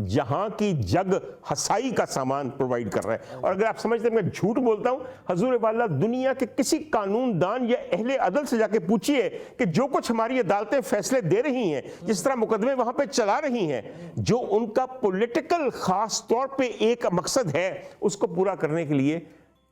جہاں کی جگ ہسائی کا سامان پرووائڈ کر رہا ہے. اور اگر آپ سمجھتے ہیں میں جھوٹ بولتا ہوں, حضور والا دنیا کے کسی قانون دان یا اہل عدل سے جا کے پوچھیے کہ جو کچھ ہماری عدالتیں فیصلے دے رہی ہیں, جس طرح مقدمے وہاں پہ چلا رہی ہیں, جو ان کا پولیٹیکل خاص طور پہ ایک مقصد ہے, اس کو پورا کرنے کے لیے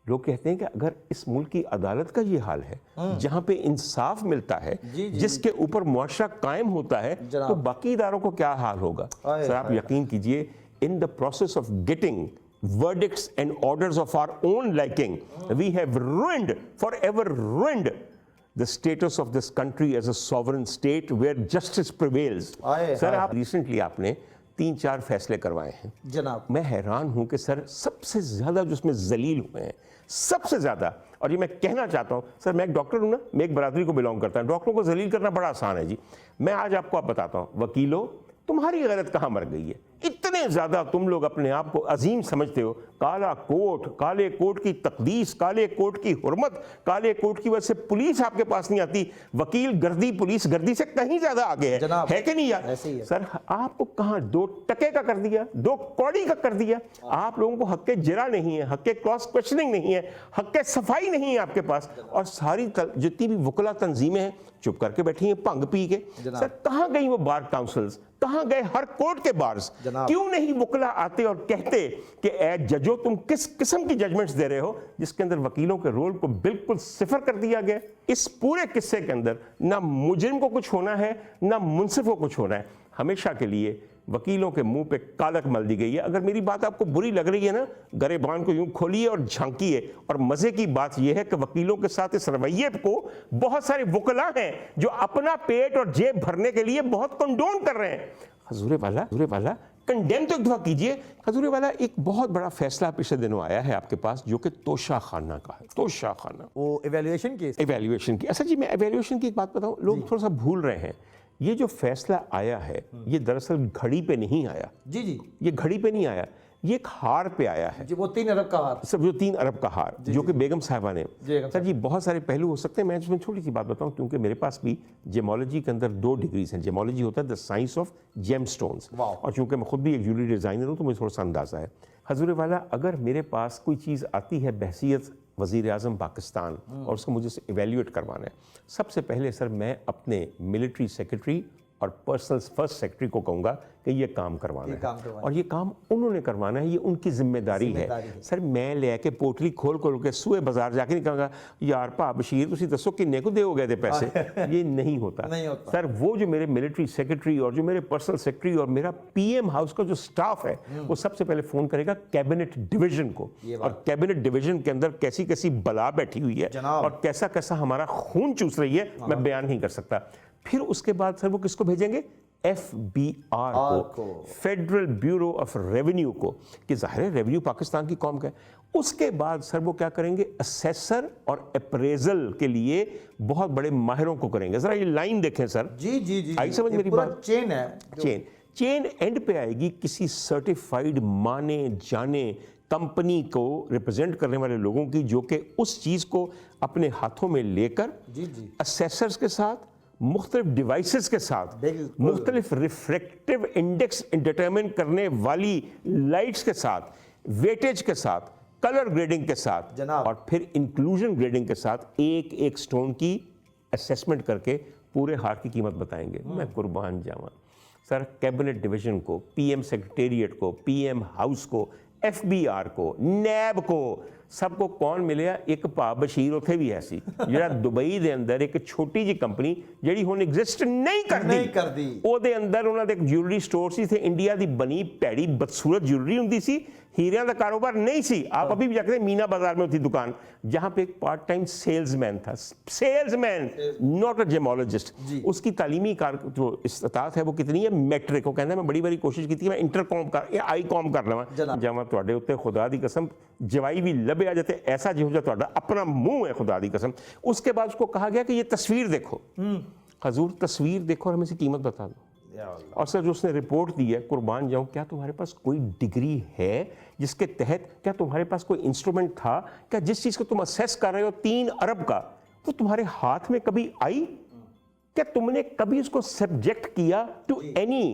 لوگ کہتے ہیں کہ اگر اس ملک کی عدالت کا یہ حال ہے, جہاں پہ انصاف ملتا ہے, جس کے اوپر معاشرہ قائم ہوتا ہے, تو باقی اداروں کو کیا حال ہوگا. سر آپ یقین کیجئے, in the process of getting verdicts and orders of our own liking, we have forever ruined the status of this country as a sovereign state where justice prevails. سر آپ ریسنٹلی آپ نے 3-4 فیصلے کروائے ہیں جناب. میں حیران ہوں کہ سر سب سے زیادہ جو اس میں ذلیل ہوئے ہیں, سب سے زیادہ, اور یہ میں کہنا چاہتا ہوں سر, میں ایک ڈاکٹر ہوں نا, میں ایک برادری کو بلانگ کرتا ہوں, ڈاکٹروں کو ذلیل کرنا بڑا آسان ہے جی. میں آج آپ کو بتاتا ہوں, وکیلوں تمہاری غیرت کہاں مر گئی ہے؟ اتنے زیادہ تم لوگ اپنے آپ کو عظیم سمجھتے ہو. کالا کوٹ, کالے کوٹ کی تقدیس, کالے کوٹ کی حرمت, کالے کوٹ کی وجہ سے پولیس آپ کے پاس نہیں آتی. وکیل گردی پولیس گردی سے کہیں زیادہ آگے ہے کہ نہیں یار؟ سر آپ کو کہاں 2 ٹکے کا کر دیا, 2 کوڑی کا کر دیا. آپ لوگوں کو حق جرا نہیں ہے, حق کراس کوشچننگ نہیں ہے, حق صفائی نہیں ہے آپ کے پاس. اور ساری جتنی بھی وکلا تنظیمیں ہیں چپ کر کے بیٹھی ہیں بھنگ پی کے. سر کہاں گئی وہ بار کاؤنسلز, کہاں گئے ہر کورٹ کے بارز؟ کیوں نہیں وکلا آتے اور کہتے کہ اے ججو تم کس قسم کی ججمنٹس دے رہے ہو, جس کے اندر وکیلوں کے رول کو بالکل صفر کر دیا گیا. اس پورے قصے کے اندر نہ مجرم کو کچھ ہونا ہے, نہ منصف کو کچھ ہونا ہے. ہمیشہ کے لیے وکیلوں کے منہ پہ کالک مل دی گئی ہے. اگر میری بات آپ کو بری لگ رہی ہے نا, گریبان کو یوں کھولیے اور جھانکیے. اور مزے کی بات یہ ہے کہ وکیلوں کے ساتھ اس رویے کو بہت سارے وکلا ہیں جو اپنا پیٹ اور جیب بھرنے کے لیے بہت کنڈون کر رہے ہیں. حضور والا کنڈیم تو ایک دفعہ کیجئے. حضور والا ایک بہت بڑا فیصلہ پچھلے دنوں آیا ہے آپ کے پاس, جو کہ توشہ خانہ کا ہے. توشہ خانہ, وہ ایویلیویشن کی. اچھا جی, میں ایویلیویشن کی ایک بات بتاؤں, لوگ تھوڑا سا بھول رہے ہیں. یہ جو فیصلہ آیا ہے یہ دراصل گھڑی پہ نہیں آیا. جی یہ گھڑی پہ نہیں آیا, یہ ایک ہار پہ آیا ہے. وہ 3 ارب کا ہار. سب جو 3 ارب کا ہار, جو کہ بیگم صاحبہ نے. سر جی بہت سارے پہلو ہو سکتے ہیں. میں اس میں چھوٹی سی بات بتاؤں, کیونکہ میرے پاس بھی جیمالوجی کے اندر 2 ڈگریز ہیں. جیمالوجی ہوتا ہے دا سائنس آف جیم سٹونز, اور چونکہ میں خود بھی ایک جیولری ڈیزائنر ہوں تو مجھے تھوڑا سا اندازہ ہے. حضور والا اگر میرے پاس کوئی چیز آتی ہے بحیثیت وزیر اعظم پاکستان, اور اس کو مجھے ایویلیویٹ کروانا ہے, سب سے پہلے سر میں اپنے ملٹری سیکرٹری اور پرسنل فرسٹ سیکرٹری کو کہوں گا کہ یہ کام کروانا ہے, اور یہ کام انہوں نے کروانا ہے, یہ ان کی ذمہ داری ہے. سر میں لے کے پوٹلی کھول کے سوئے بازار جا کے نہیں کہوں گا یار پا بشیر تسی دسو کنے کو دے ہو گئے تھے پیسے. یہ نہیں ہوتا سر. وہ جو میرے ملٹری سیکرٹری اور جو میرے پرسنل سیکرٹری اور میرا پی ایم ہاؤس کا جو سٹاف ہے, وہ سب سے پہلے فون کرے گا کیبنٹ ڈویژن کو, اور کیبنٹ ڈویژن کے اندر کیسی کیسی بلا بیٹھی ہوئی ہے اور کیسا کیسا ہمارا خون چوس رہی ہے, میں بیان نہیں کر سکتا. پھر اس کے بعد سر وہ کس کو بھیجیں گے؟ FBI کو, فیڈرل بیورو آف ریونیو کو, کہ ظاہر ہے ریونیو پاکستان کی قوم کا ہے. اس کے بعد سر وہ کیا کریں گے؟ اسیسر اور اپریزل کے لیے بہت بڑے ماہروں کو کریں گے. ذرا یہ لائن دیکھیں سر. جی آئی سمجھ میری بات؟ چین ہے. چین اینڈ پہ آئے گی کسی سرٹیفائیڈ مانے جانے کمپنی کو ریپرزینٹ کرنے والے لوگوں کی, جو کہ اس چیز کو اپنے ہاتھوں میں لے کر اسیسرز کے ساتھ, مختلف ڈیوائسز کے ساتھ, مختلف ریفریکٹیو انڈیکس ڈٹرمن کرنے والی لائٹس کے ساتھ, ویٹیج کے ساتھ, کلر گریڈنگ کے ساتھ, اور پھر انکلوژن گریڈنگ کے ساتھ ایک ایک سٹون کی اسیسمنٹ کر کے پورے ہار کی قیمت بتائیں گے. میں قربان جاواں سر. کیبنٹ ڈویژن کو, پی ایم سیکریٹریٹ کو, پی ایم ہاؤس کو, FBR کو, نیب کو, سب کو کون ملیا؟ ایک پا بشیر اتھے بھی ایسی جڑا دبئی دے اندر ایک چھوٹی جی کمپنی جڑی ہن ایگزسٹ نہیں کردی, او دے اندر انہاں دے ایک جیولری سٹور سی تھے, انڈیا دی بنی پیڑی بدصورت جیولری ہوندی سی, ہیریاں دا کاروبار نہیں سی. آپ ابھی بھی جا کے مینا بازار میں ہوتی دکان, جہاں پہ ایک پارٹ ٹائم سیلز مین تھا, سیلز مین ناٹ اے جیمولوجسٹ. اس کی تعلیمی جو استطاعت ہے وہ کتنی ہے؟ میٹرک. وہ کہنا ہے میں بڑی بڑی کوشش کی تھی میں انٹر کام کر آئی کام کر لواں. جاواں تواڈے اوتے خدا دی قسم جوائی بھی لبے آ جاتے ایسا جہو جا تواڈا اپنا منہ ہے خدا دی قسم. اس کے بعد اس کو کہا گیا کہ یہ تصویر دیکھو. حضور تصویر دیکھو اور ہمیں سے قیمت بتا دو. اور سر جو اس نے رپورٹ دی ہے, قربان جاؤں, کیا تمہارے پاس کوئی ڈگری ہے جس کے تحت, کیا تمہارے پاس کوئی انسٹرومنٹ تھا, کیا جس چیز کو تم اسیس کر رہے ہو 3 ارب کا, وہ تمہارے ہاتھ میں کبھی آئی؟ کیا تم نے کبھی اس کو سبجیکٹ کیا ٹو اینی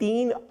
3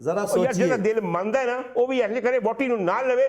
ਜ਼ਰਾ ਉਹ ਯਾਰ ਸੋਚੀਏ। ਜਿਹੜਾ ਦਿਲ ਮੰਦ ਹੈ ਨਾ ਉਹ ਵੀ ਐਸੇ ਕਰੇ ਵੋਟੀ ਨੂੰ ਨਾਲ ਲਵੇ